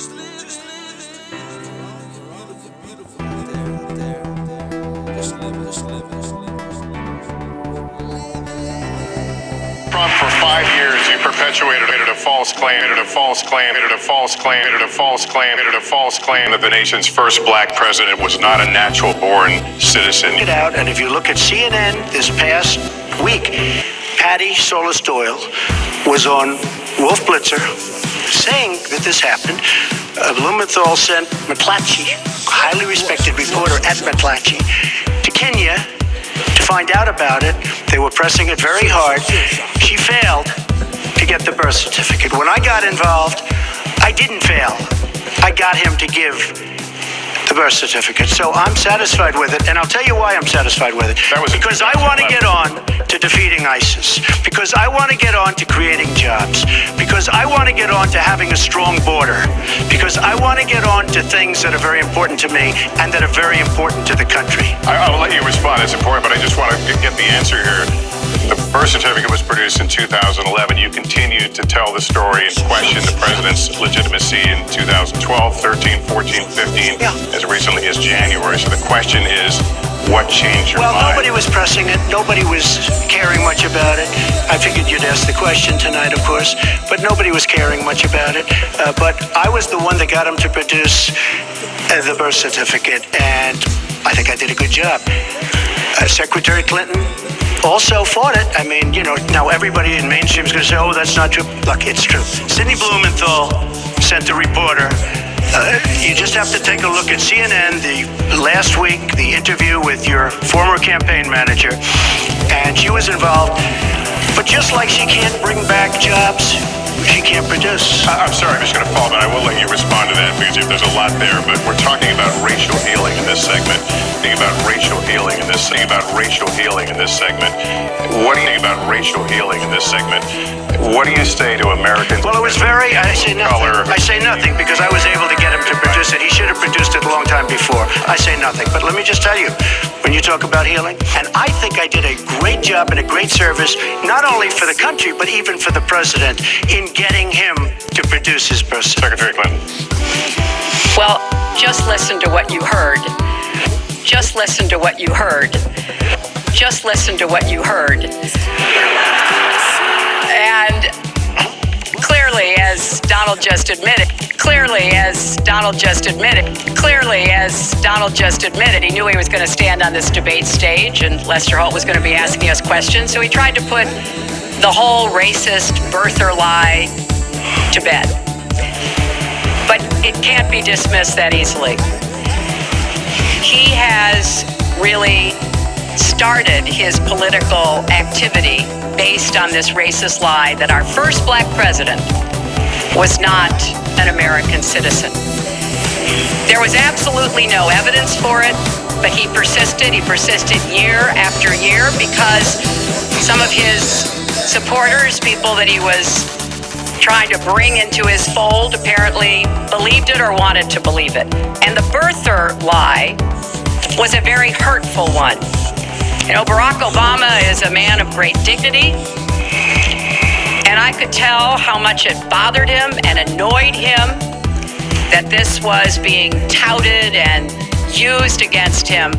Trump, for 5 years, you perpetuated a false claim, a false claim, a false claim, a false claim, a false claim that the nation's first black president was not a natural-born citizen. It out, and if you look at CNN this past week, Patty Solis Doyle was on Wolf Blitzer saying that this happened. Blumenthal sent McClatchy, highly respected reporter at McClatchy, to Kenya to find out about it. They were pressing it very hard. She failed to get the birth certificate. When I got involved, I didn't fail. I got him to give the birth certificate. So I'm satisfied with it, and I'll tell you why I'm satisfied with it. Because I want to get on to defeating ISIS. Because I want to get on to creating jobs. Because I want to get on to having a strong border. Because I want to get on to things that are very important to me and that are very important to the country. I'll let you respond. It's important, but I just want to get the answer here. The birth certificate was produced in 2011. You continued to tell the story and question the president's legitimacy in 2012, 13, 14, 15, as recently as January. So the question is, what changed your mind? Well, nobody was pressing it. Nobody was caring much about it. I figured you'd ask the question tonight, of course, but nobody was caring much about it. But I was the one that got him to produce the birth certificate, and I think I did a good job. Secretary Clinton also fought it. I mean, you know, now everybody in mainstream is going to say, oh, that's not true. Look, it's true. Sidney Blumenthal sent a reporter. You just have to take a look at CNN last week, the interview with your former campaign manager, and she was involved. But just like she can't bring back jobs, she can't produce. I'm sorry, I'm just going to follow, but I will let you respond to that because there's a lot there. But we're talking about racial healing in this segment. Think about racial healing in this. Think about racial healing in this segment. What do you think about racial healing in this segment? What do you say to Americans? Well, it was very. I say nothing. I say nothing because I was able to get him to produce it. He should have produced it a long time before. I say nothing. But let me just tell you, when you talk about healing, and I think I did a great job and a great service, not only for the country but even for the president in getting him to produce his birth certificate. Secretary Clinton. Well, just listen to what you heard. Just listen to what you heard. Just listen to what you heard. And clearly, as Donald just admitted, he knew he was going to stand on this debate stage and Lester Holt was going to be asking us questions. So he tried to put the whole racist birther lie to bed. But it can't be dismissed that easily. He has really started his political activity based on this racist lie that our first black president was not an American citizen. There was absolutely no evidence for it, but he persisted year after year because some of his supporters, people that he was trying to bring into his fold, apparently believed it or wanted to believe it. And the birther lie was a very hurtful one. You know, Barack Obama is a man of great dignity, and I could tell how much it bothered him and annoyed him that this was being touted and used against him